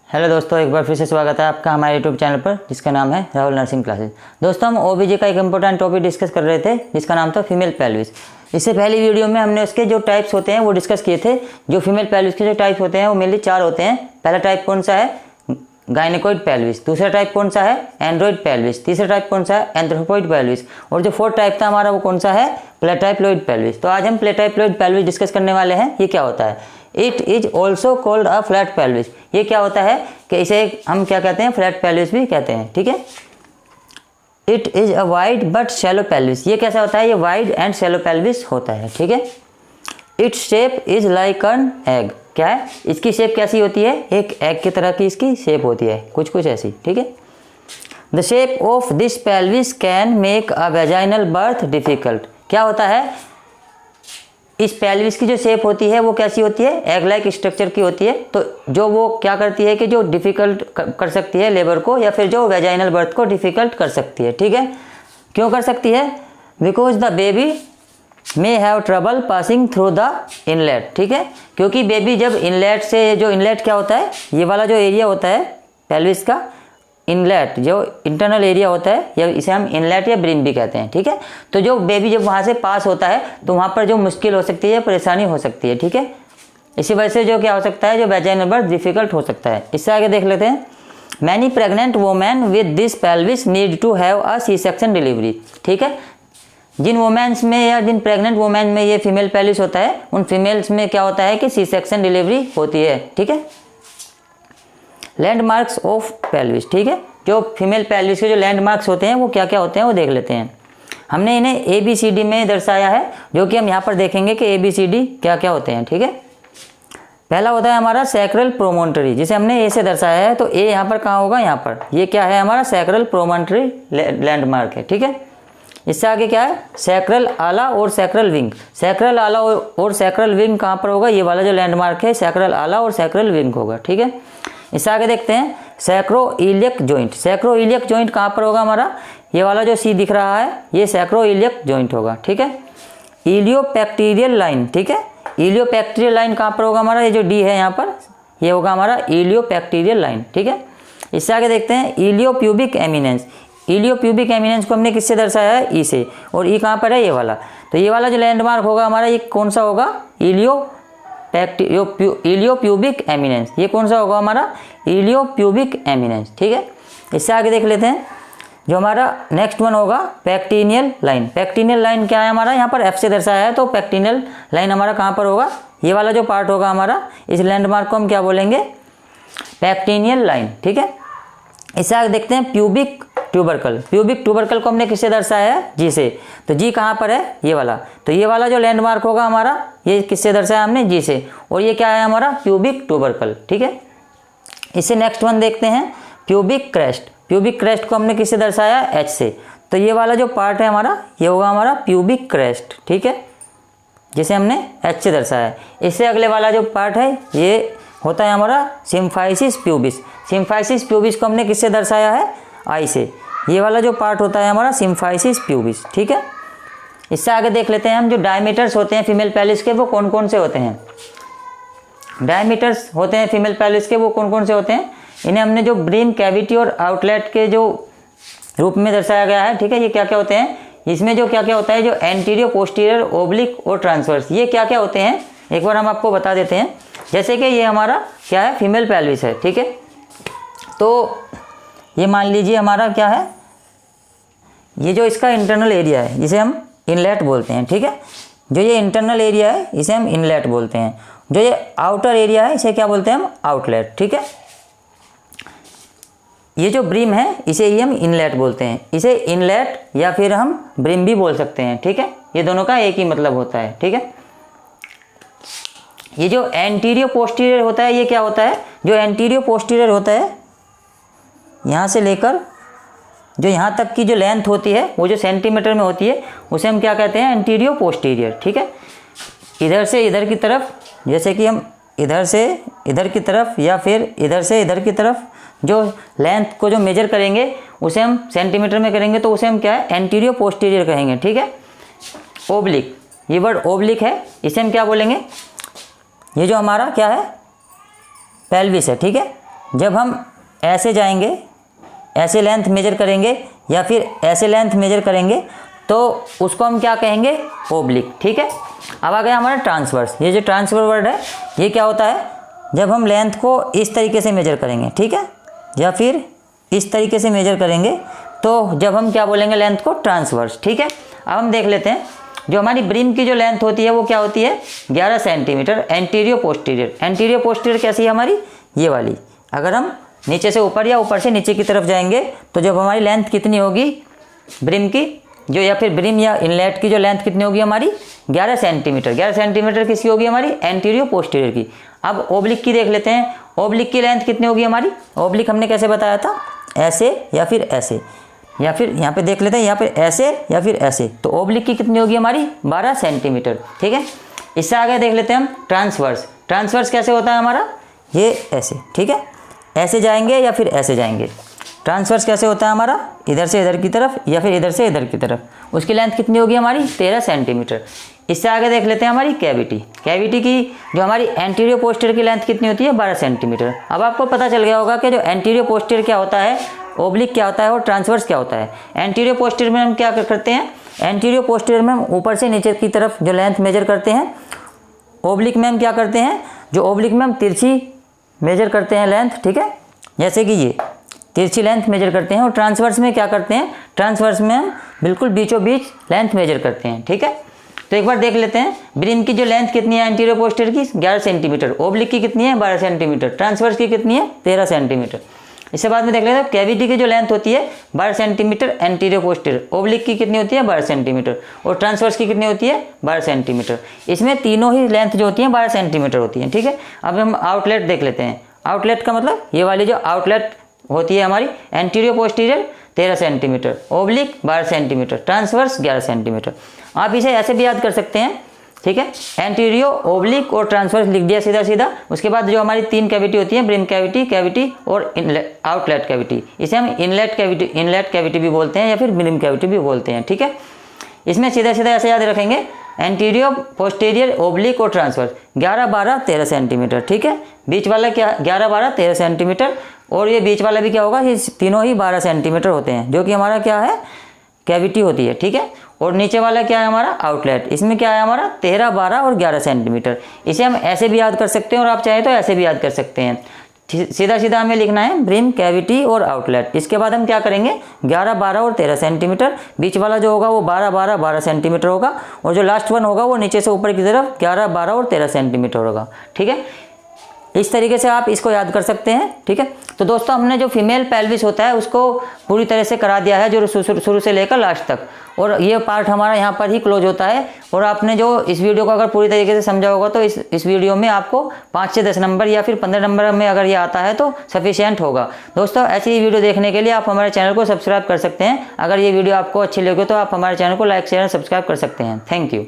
Hello दोस्तों, एक बार फिर से स्वागत है आपका हमारे यूट्यूब चैनल पर जिसका नाम है राहुल नर्सिंग क्लासेस। दोस्तों, हम ओबीजी का एक इंपॉर्टेंट टॉपिक डिस्कस कर रहे थे जिसका नाम था फीमेल पेल्विस। इससे पहली वीडियो में हमने उसके जो टाइप्स होते हैं वो डिस्कस किए थे। जो फीमेल पेल्विस के जो टाइप होते हैं वो मेनली 4 होते हैं। पहला टाइप कौन सा है? गायनेकोइड पेल्विस। दूसरा टाइप कौन सा है? Android pelvis. तीसरा टाइप कौन सा है? एंथ्रोपोइड पेल्विस। और जो फोर्थ टाइप था हमारा वो कौन सा है? प्लेटाइप्लॉइड पेल्विस। तो आज हम प्लेटाइप्लॉइड पेल्विस डिस्कस करने वाले हैं। ये क्या होता है? It is also called a flat pelvis. ये क्या होता है कि इसे हम क्या कहते हैं? फ्लैट पेल्विस भी कहते हैं। ठीक है। It is a wide but shallow pelvis. ये कैसा होता है? ये वाइड एंड शैलो पेल्विस होता है। ठीक है। Its shape is like an egg. क्या है? इसकी शेप कैसी होती है? एक एग की तरह की इसकी शेप होती है, कुछ कुछ ऐसी। ठीक है। The shape of this pelvis can make a vaginal birth difficult. क्या होता है? इस पेल्विस की जो शेप होती है वो कैसी होती है? एग लाइक स्ट्रक्चर की होती है। तो जो वो क्या करती है कि जो डिफिकल्ट कर सकती है लेबर को, या फिर जो वेजाइनल बर्थ को डिफिकल्ट कर सकती है। ठीक है। क्यों कर सकती है? Because the baby may have trouble passing through the inlet. ठीक है। क्योंकि बेबी जब इनलेट से, जो इनलेट क्या होता है? ये वाला जो एरिया होता है पेल्विस का, इनलेट जो इंटरनल एरिया होता है, या इसे हम इनलेट या ब्रिम भी कहते हैं। ठीक है। तो जो बेबी जब वहाँ से पास होता है तो वहाँ पर जो मुश्किल हो सकती है, परेशानी हो सकती है। ठीक है। इसी वजह से जो क्या हो सकता है, जो वेजाइनल बर्थ डिफिकल्ट हो सकता है। इससे आगे देख लेते हैं। Many pregnant women with this pelvis need to have a C section delivery. ठीक है। जिन वोमेन्स में या जिन प्रेग्नेंट वोमेन में ये फीमेल पेल्विस होता है, उन फीमेल्स में क्या होता है कि सी सेक्शन डिलीवरी होती है। ठीक है। Landmarks of pelvis. ठीक है। जो फीमेल पेल्विस के जो लैंडमार्क्स होते हैं वो क्या क्या होते हैं वो देख लेते हैं। हमने इन्हें ABCD में दर्शाया है, जो कि हम यहाँ पर देखेंगे कि ABCD क्या क्या होते हैं। ठीक है। पहला होता है हमारा सैक्रल प्रोमोन्टरी, जिसे हमने A से दर्शाया है। तो A यहाँ पर कहाँ होगा? यहाँ पर। ये क्या है? हमारा सैक्रल प्रोमोन्टरी लैंडमार्क है। ठीक है। इससे आगे क्या है? सैक्रल आला और सैक्रल विंग। सैक्रल आला और सैक्रल विंग कहाँ पर होगा? ये वाला जो लैंडमार्क है सैक्रल आला और सैक्रल विंग होगा। ठीक है। इससे आगे देखते हैं सैक्रोइलियक जॉइंट। सैक्रोइलियक जॉइंट कहाँ पर होगा हमारा? ये वाला जो C दिख रहा है ये सैक्रोइलियक जॉइंट होगा। ठीक है। इलियोपैक्टीरियल लाइन। ठीक है। इलियोपैक्टीरियल लाइन कहाँ पर होगा हमारा? ये जो D है यहाँ पर, ये होगा हमारा इलियोपैक्टीरियल लाइन। ठीक है। इससे आगे देखते हैं इलियोप्यूबिक एमिनेंस। इलियोप्यूबिक एमिनेंस को हमने किससे दर्शाया है? E से। और E कहाँ पर है? ये वाला। तो ये वाला जो लैंडमार्क होगा हमारा, ये कौन सा होगा? इलियोप्यूबिक एमिनेंस। ये कौन सा होगा हमारा? इलियोप्यूबिक एमिनेंस। ठीक है। इससे आगे देख लेते हैं। जो हमारा नेक्स्ट वन होगा पैक्टिनियल लाइन। पैक्टिनियल लाइन क्या है हमारा? यहाँ पर F से दर्शाया है। तो पैक्टिनियल लाइन हमारा कहाँ पर होगा? ये वाला जो पार्ट होगा हमारा, इस लैंडमार्क को हम क्या बोलेंगे? पैक्टिनियल लाइन। ठीक है। इससे आगे देखते हैं प्यूबिक ट्यूबरकल। प्यूबिक ट्यूबरकल को हमने किससे दर्शाया है? G से। तो G कहाँ पर है? ये वाला। तो ये वाला जो लैंडमार्क होगा हमारा, ये किससे दर्शाया हमने? G से। और ये क्या है हमारा? Pubic tubercle. ठीक है। इससे नेक्स्ट वन देखते हैं प्यूबिक क्रेस्ट। प्यूबिक क्रेस्ट को हमने किससे दर्शाया? H से। तो ये वाला जो पार्ट है हमारा, ये होगा हमारा प्यूबिक क्रेस्ट। ठीक है। जिसे हमने H से दर्शाया है। इससे अगले वाला जो पार्ट है ये होता है हमारा सिम्फाइसिस प्यूबिस। सिम्फाइसिस प्यूबिस को हमने किससे दर्शाया है? I से। ये वाला जो पार्ट होता है हमारा सिम्फाइसिस प्यूबिस। ठीक है। इससे आगे देख लेते हैं हम जो डायमीटर्स होते हैं फीमेल पेल्विस के, वो कौन कौन से होते हैं? डायमीटर्स होते हैं फीमेल पेल्विस के, वो कौन कौन से होते हैं? इन्हें हमने जो ब्रीम कैविटी और आउटलेट के जो रूप में दर्शाया गया है। ठीक है। ये क्या क्या होते हैं? इसमें जो क्या क्या होता है, जो एंटीरियर, पोस्टीरियर, ओब्लिक और ट्रांसवर्स, ये क्या क्या होते हैं एक बार हम आपको बता देते हैं। जैसे कि ये हमारा क्या है? फीमेल पेल्विस है। ठीक है। तो ये मान लीजिए हमारा क्या है? ये जो इसका इंटरनल एरिया है जिसे हम इनलेट बोलते हैं। ठीक है। जो ये इंटरनल एरिया है इसे हम इनलेट बोलते हैं। जो ये आउटर एरिया है इसे क्या बोलते हैं हम? आउटलेट। ठीक है। ये जो ब्रिम है इसे ही हम इनलेट बोलते हैं। इसे इनलेट या फिर हम ब्रिम भी बोल सकते हैं। ठीक है। ये दोनों का एक ही मतलब होता है। ठीक है। ये जो एंटीरियर पोस्टीरियर होता है, ये क्या होता है? जो एंटीरियर पोस्टीरियर होता है, यहाँ से लेकर जो यहाँ तक की जो लेंथ होती है वो जो सेंटीमीटर में होती है, उसे हम क्या कहते हैं? Anterior posterior. ठीक है। इधर से इधर की तरफ, जैसे कि हम इधर से इधर की तरफ या फिर इधर से इधर की तरफ जो लेंथ को जो मेजर करेंगे उसे हम सेंटीमीटर में करेंगे, तो उसे हम क्या है? एंटीरियर पोस्टीरियर कहेंगे। ठीक है। ओब्लिक, ये वर्ड ओब्लिक है, इसे हम क्या बोलेंगे? ये जो हमारा क्या है? पेल्विस है। ठीक है। जब हम ऐसे जाएंगे, ऐसे लेंथ मेजर करेंगे या फिर ऐसे लेंथ मेजर करेंगे तो उसको हम क्या कहेंगे, ओब्लिक। ठीक है, अब आ गया हमारा ट्रांसवर्स। ये जो ट्रांसवर्स वर्ड है ये क्या होता है, जब हम लेंथ को इस तरीके से मेजर करेंगे, ठीक है, या फिर इस तरीके से मेजर करेंगे तो जब हम क्या बोलेंगे, लेंथ को ट्रांसवर्स। ठीक है, अब हम देख लेते हैं जो हमारी ब्रिम की जो लेंथ होती है वो क्या होती है, 11 centimetre anterior posterior. Anterior posterior कैसी है हमारी, ये वाली। अगर हम नीचे से ऊपर या ऊपर से नीचे की तरफ जाएंगे तो जब हमारी लेंथ कितनी होगी ब्रिम की, जो या फिर ब्रिम या इनलेट की जो लेंथ कितनी होगी हमारी, 11 सेंटीमीटर। 11 सेंटीमीटर किसकी होगी हमारी, एंटीरियर पोस्टीरियर की। अब ओब्लिक की देख लेते हैं, ओब्लिक की लेंथ कितनी होगी हमारी। ओब्लिक हमने कैसे बताया था, ऐसे या फिर ऐसे, या फिर यहाँ पे देख लेते हैं, यहाँ पे ऐसे या फिर ऐसे। तो ओब्लिक की कितनी होगी हमारी, 12 सेंटीमीटर। ठीक है, इससे आगे देख लेते हैं हम ट्रांसवर्स। ट्रांसवर्स कैसे होता है हमारा, ये ऐसे। ठीक है, ऐसे जाएंगे या फिर ऐसे जाएंगे। ट्रांसवर्स कैसे होता है हमारा, इधर से इधर की तरफ या फिर इधर से इधर की तरफ। उसकी लेंथ कितनी होगी हमारी, 13 सेंटीमीटर। इससे आगे देख लेते हैं हमारी कैविटी। कैविटी की जो हमारी एंटीरियर पोस्टीरियर की लेंथ कितनी होती है, 12 सेंटीमीटर। अब आपको पता चल गया होगा कि जो एंटीरियर पोस्टीरियर क्या होता है, ओब्लिक क्या होता है और ट्रांसवर्स क्या होता है। एंटीरियर पोस्टीरियर में हम क्या करते हैं, एंटीरियर पोस्टीरियर में हम ऊपर से नीचे की तरफ जो लेंथ मेजर करते हैं। ओब्लिक में हम क्या करते हैं, जो ओब्लिक में हम तिरछी मेजर करते हैं लेंथ। ठीक है, जैसे कि ये तिरछी लेंथ मेजर करते हैं। और ट्रांसवर्स में क्या करते हैं, ट्रांसवर्स में हम बिल्कुल बीचों बीच लेंथ मेजर करते हैं। ठीक है, तो एक बार देख लेते हैं ब्रिम की जो लेंथ कितनी है एंटीरियर पोस्टीरियर की, 11 सेंटीमीटर। ओब्लिक की कितनी है, 12 सेंटीमीटर। ट्रांसवर्स की कितनी है, 13 सेंटीमीटर। इसके बाद में देख लेते हैं कैविटी की जो लेंथ होती है 12 सेंटीमीटर एंटीरियर पोस्टीरियर। ओब्लिक की कितनी होती है, 12 सेंटीमीटर। और ट्रांसवर्स की कितनी होती है, 12 सेंटीमीटर। इसमें तीनों ही लेंथ जो होती है 12 सेंटीमीटर होती है। ठीक है, अब हम आउटलेट देख लेते हैं। आउटलेट का मतलब ये वाली जो आउटलेट होती है हमारी, anterior posterior 13 centimetre, oblique 12 centimetre, transverse 11 centimetre. आप इसे ऐसे भी याद कर सकते हैं। ठीक है, एंटीरियर, ओब्लिक और ट्रांसवर्स लिख दिया सीधा सीधा। उसके बाद जो हमारी 3 कैविटी होती है, ब्रिम कैविटी, कैविटी और आउटलेट कैविटी, इसे हम इनलेट कैविटी भी बोलते हैं या फिर ब्रिम कैविटी भी बोलते हैं। ठीक है, इसमें सीधा सीधा ऐसे याद रखेंगे, एंटीरियर, पोस्टीरियर, ओब्लिक और ट्रांसवर्स 11, 12, 13 सेंटीमीटर। ठीक है, बीच वाला क्या, 11, 12, 13 सेंटीमीटर। और ये बीच वाला भी क्या होगा, ये तीनों ही 12 सेंटीमीटर होते हैं, जो कि हमारा क्या है, कैविटी होती है। ठीक है, और नीचे वाला क्या है हमारा, आउटलेट। इसमें क्या है हमारा, 13, 12 और 11 सेंटीमीटर। इसे हम ऐसे भी याद कर सकते हैं और आप चाहें तो ऐसे भी याद कर सकते हैं। सीधा सीधा हमें लिखना है ब्रिम, कैविटी और आउटलेट। इसके बाद हम क्या करेंगे, 11, 12 और 13 सेंटीमीटर। बीच वाला जो होगा वो 12, 12, 12 सेंटीमीटर होगा। और जो लास्ट वन होगा वो नीचे से ऊपर की तरफ 11, 12 और 13 सेंटीमीटर होगा। ठीक है, इस तरीके से आप इसको याद कर सकते हैं। ठीक है, तो दोस्तों हमने जो फीमेल पेल्विस होता है उसको पूरी तरह से करा दिया है, जो शुरू से लेकर लास्ट तक। और ये पार्ट हमारा यहाँ पर ही क्लोज होता है। और आपने जो इस वीडियो को अगर पूरी तरीके से समझा होगा तो इस वीडियो में आपको 5 से 10 नंबर या फिर 15 नंबर में अगर ये आता है तो सफिशिएंट होगा। दोस्तों ऐसी ही वीडियो देखने के लिए आप हमारे चैनल को सब्सक्राइब कर सकते हैं। अगर ये वीडियो आपको अच्छी लगे तो आप हमारे चैनल को लाइक, शेयर, सब्सक्राइब कर सकते हैं। Thank you.